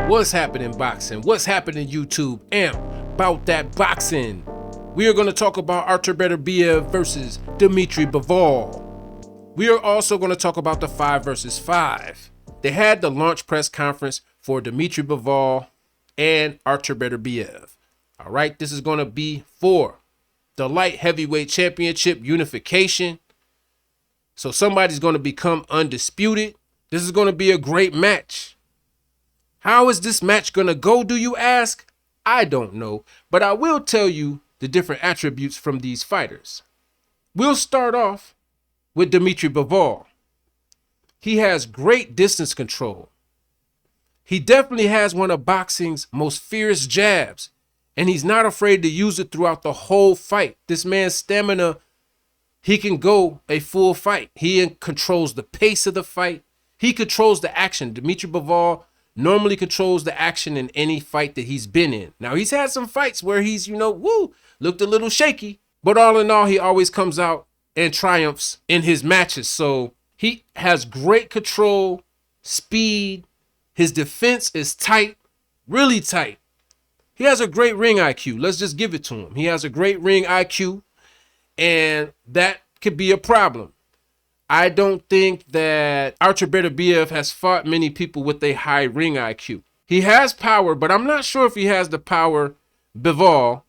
What's happening, boxing? What's happening, YouTube? About that boxing. We are going to talk about Artur Beterbiev versus Dmitry Bivol. We are also going to talk about the 5 versus 5. They had the launch press conference for Dmitry Bivol and Artur Beterbiev. All right, this is going to be for the light heavyweight championship unification. So somebody's going to become undisputed. This is going to be a great match. How is this match going to go, do you ask? I don't know, but I will tell you the different attributes from these fighters. We'll start off with Dmitry Bivol. He has great distance control. He definitely has one of boxing's most fierce jabs, and he's not afraid to use it throughout the whole fight. This man's stamina, he can go a full fight. He controls the pace of the fight. He controls the action. Dmitry Bivol normally controls the action in any fight that he's been in. Now, he's had some fights where he's, looked a little shaky. But all in all, he always comes out and triumphs in his matches. So he has great control, speed. His defense is tight, really tight. He has a great ring IQ. Let's just give it to him. He has a great ring IQ, and that could be a problem. I don't think that Artur Beterbiev has fought many people with a high ring IQ. He has power, but I'm not sure if he has the power, Bivol,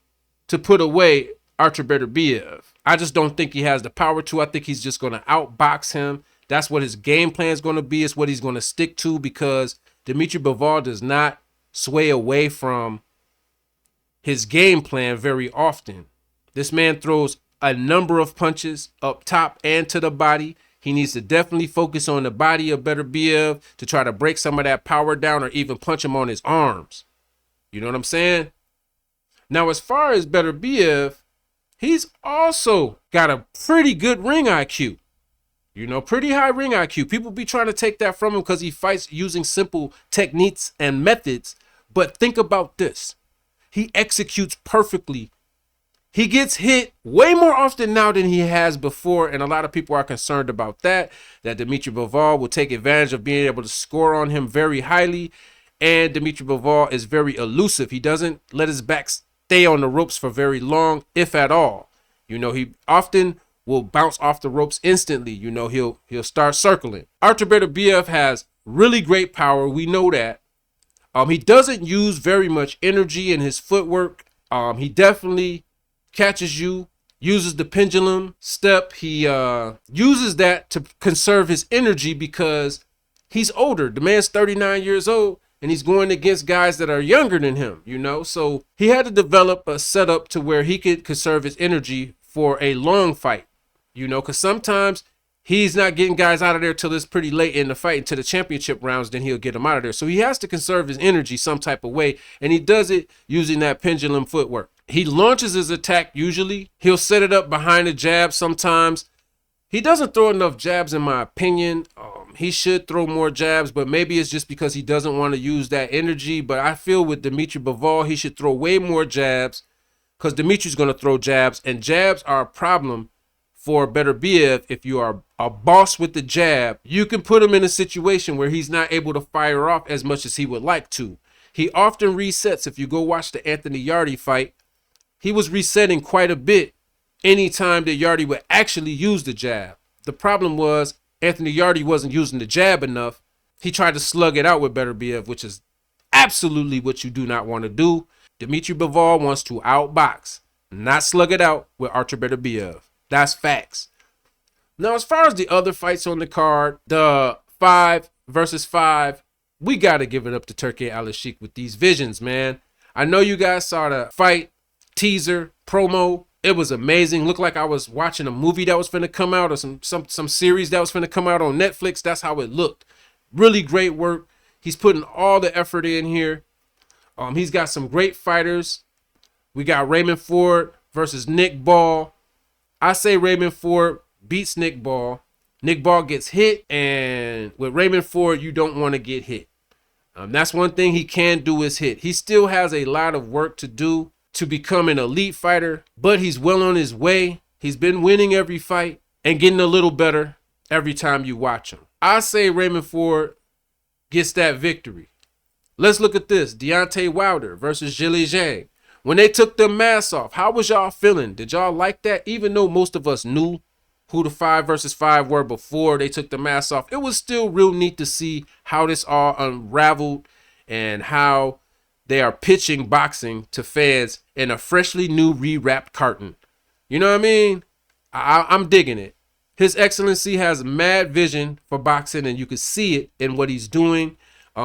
to put away Artur Beterbiev. I just don't think he has the power to. I think he's just going to outbox him. That's what his game plan is going to be. It's what he's going to stick to, because Dmitry Bivol does not sway away from his game plan very often. This man throws a number of punches up top and to the body. He needs to definitely focus on the body of Beterbiev to try to break some of that power down, or even punch him on his arms. You know what I'm saying? Now, as far as Beterbiev, he's also got a pretty good ring IQ. Pretty high ring IQ. People be trying to take that from him because he fights using simple techniques and methods. But think about this. He executes perfectly. He gets hit way more often now than he has before, and a lot of people are concerned about that Dmitry Bivol will take advantage of being able to score on him very highly, and Dmitry Bivol is very elusive. He doesn't let his back stay on the ropes for very long, if at all. He often will bounce off the ropes instantly. He'll start circling. Artur Beterbiev has really great power. We know that. He doesn't use very much energy in his footwork. He definitely catches you, uses the pendulum step. He uses that to conserve his energy because he's older. The man's 39 years old, and he's going against guys that are younger than him, So he had to develop a setup to where he could conserve his energy for a long fight, because sometimes he's not getting guys out of there till it's pretty late in the fight, into the championship rounds, then he'll get them out of there. So he has to conserve his energy some type of way, and he does it using that pendulum footwork. He launches his attack usually. He'll set it up behind a jab sometimes. He doesn't throw enough jabs, in my opinion. He should throw more jabs, but maybe it's just because he doesn't want to use that energy. But I feel with Dmitry Bivol, he should throw way more jabs, because Dmitry's going to throw jabs, and jabs are a problem for Beterbiev. If you are a boss with the jab, you can put him in a situation where he's not able to fire off as much as he would like to. He often resets. If you go watch the Anthony Yarde fight, he was resetting quite a bit anytime that Yarde would actually use the jab. The problem was Anthony Yarde wasn't using the jab enough. He tried to slug it out with Beterbiev, which is absolutely what you do not want to do. Dmitry Bivol wants to outbox, not slug it out with Artur Beterbiev. That's facts. Now, as far as the other fights on the card, the 5 versus 5, we got to give it up to Turki Alalshikh with these visions, man. I know you guys saw the fight teaser promo. It was amazing. Looked like I was watching a movie that was finna come out, or some series that was finna come out on Netflix. That's how it looked. Really great work. He's putting all the effort in here. He's got some great fighters. We got Raymond versus Nick Ball. I say Raymond beats Nick Ball. Nick Ball gets hit, and with Raymond you don't want to get hit. That's one thing he can do, is hit. He still has a lot of work to do to become an elite fighter, but he's well on his way. He's been winning every fight and getting a little better every time you watch him. I say Raymond gets that victory. Let's look at this. Deontay Wilder versus Zhang. When they took the masks off, how was y'all feeling? Did y'all like that? Even though most of us knew who the 5 versus 5 were before they took the masks off, it was still real neat to see how this all unraveled and how they are pitching boxing to fans in a freshly new rewrapped carton. You know what I mean? I'm digging it. His Excellency has mad vision for boxing, and you can see it in what he's doing.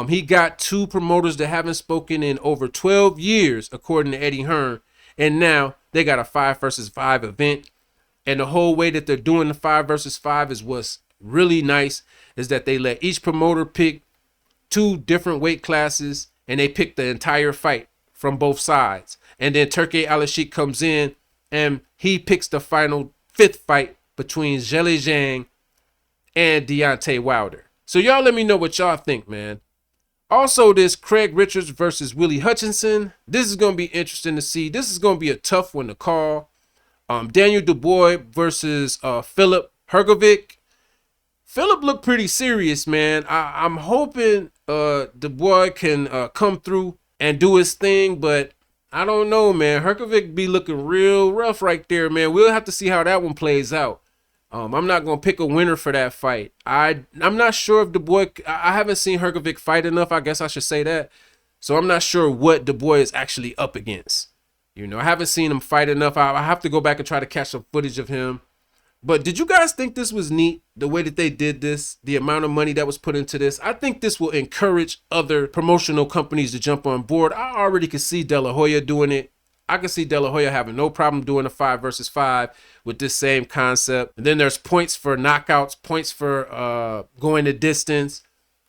He got 2 promoters that haven't spoken in over 12 years, according to Eddie Hearn, and now they got a 5 versus 5 event. And the whole way that they're doing the 5 versus 5 is what's really nice, is that they let each promoter pick 2 different weight classes, and they pick the entire fight from both sides. And then Turki Alalshikh comes in, and he picks the final 5th fight between Zhang and Deontay Wilder. So y'all let me know what y'all think, man. Also, this Craig Richards versus Willie Hutchinson. This is going to be interesting to see. This is going to be a tough one to call. Daniel Dubois versus Filip Hrgovic. Philip looked pretty serious, man. I'm hoping Dubois can come through and do his thing, but I don't know, man. Hrgovic be looking real rough right there, man. We'll have to see how that one plays out. I'm not going to pick a winner for that fight. I'm not sure if Dubois, I haven't seen Hrgovic fight enough, I guess I should say that. So I'm not sure what Dubois is actually up against. You know, I haven't seen him fight enough. I have to go back and try to catch some footage of him. But did you guys think this was neat, the way that they did this, the amount of money that was put into this? I think this will encourage other promotional companies to jump on board. I already could see De La Hoya doing it. I can see De La Hoya having no problem doing a 5 versus 5 with this same concept. And then there's points for knockouts, points for going the distance.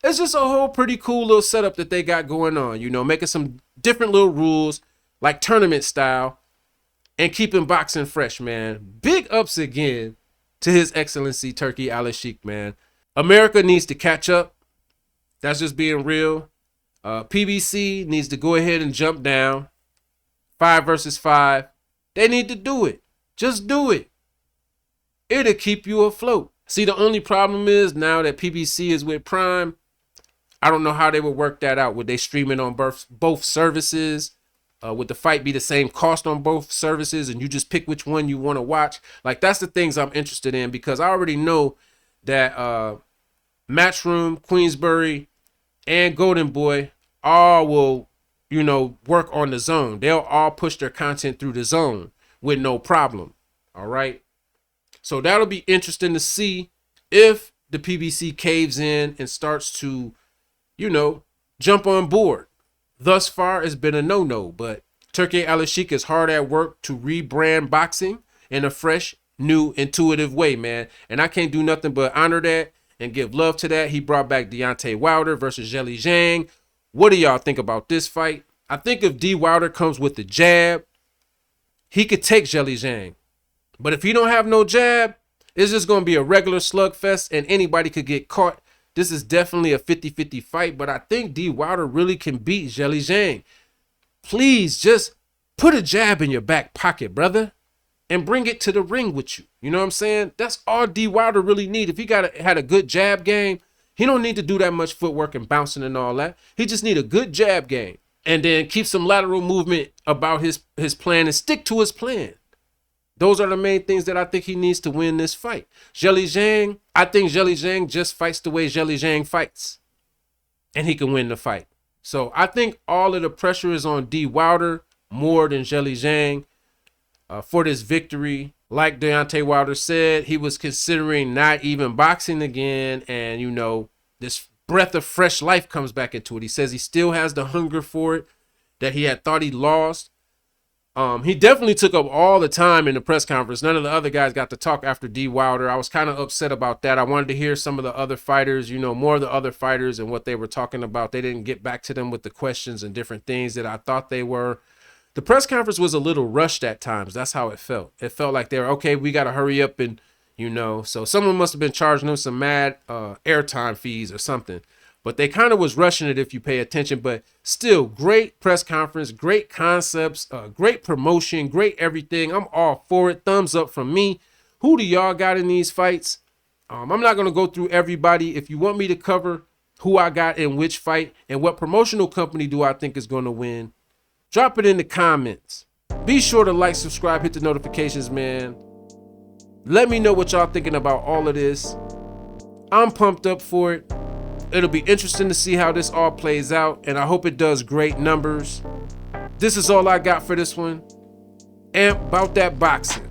It's just a whole pretty cool little setup that they got going on, you know, making some different little rules like tournament style and keeping boxing fresh, man. Big ups again to His Excellency Turki Alalshikh, man. America needs to catch up. That's just being real. PBC needs to go ahead and jump down. 5 versus 5. They need to do it. Just do it. It'll keep you afloat. See, the only problem is now that PBC is with Prime, I don't know how they would work that out. Would they stream it on both services? Would the fight be the same cost on both services and you just pick which one you want to watch? Like, that's the things I'm interested in, because I already know that Matchroom, Queensbury, and Golden Boy all will, you know, work on the zone. They'll all push their content through the zone with no problem. All right. So that'll be interesting to see if the PBC caves in and starts to, you know, jump on board. Thus far, it's been a no-no, but Turki Alalshikh is hard at work to rebrand boxing in a fresh, new, intuitive way, man. And I can't do nothing but honor that and give love to that. He brought back Deontay Wilder versus Zhang. What do y'all think about this fight? I think if D. Wilder comes with the jab, he could take Zhang. But if he don't have no jab, it's just going to be a regular slugfest and anybody could get caught. This is definitely a 50-50 fight, but I think D. Wilder really can beat Zhang. Please just put a jab in your back pocket, brother, and bring it to the ring with you. You know what I'm saying? That's all D. Wilder really need. If he had a good jab game, he don't need to do that much footwork and bouncing and all that. He just need a good jab game and then keep some lateral movement about his plan and stick to his plan. Those are the main things that I think he needs to win this fight. Zhang, I think Zhang just fights the way Zhang fights. And he can win the fight. So I think all of the pressure is on D. Wilder more than Zhang for this victory. Like Deontay Wilder said, he was considering not even boxing again. And, you know, this breath of fresh life comes back into it. He says he still has the hunger for it that he had thought he lost. He definitely took up all the time in the press conference. None of the other guys got to talk after D. Wilder. I was kind of upset about that. I wanted to hear some of the other fighters, you know, more of the other fighters and what they were talking about. They didn't get back to them with the questions and different things that I thought they were. The press conference was a little rushed at times. That's how it felt. It felt like they were, okay, we got to hurry up and, you know, so someone must have been charging them some mad airtime fees or something. But they kind of was rushing it if you pay attention. But still, great press conference, great concepts, great promotion, great everything. I'm all for it. Thumbs up from me. Who do y'all got in these fights? I'm not going to go through everybody. If you want me to cover who I got in which fight, and what promotional company do I think is going to win? Drop it in the comments. Be sure to like, subscribe, hit the notifications, man. Let me know what y'all thinking about all of this. I'm pumped up for it. It'll be interesting to see how this all plays out, and I hope it does great numbers. This is all I got for this one. Amp, about that boxing.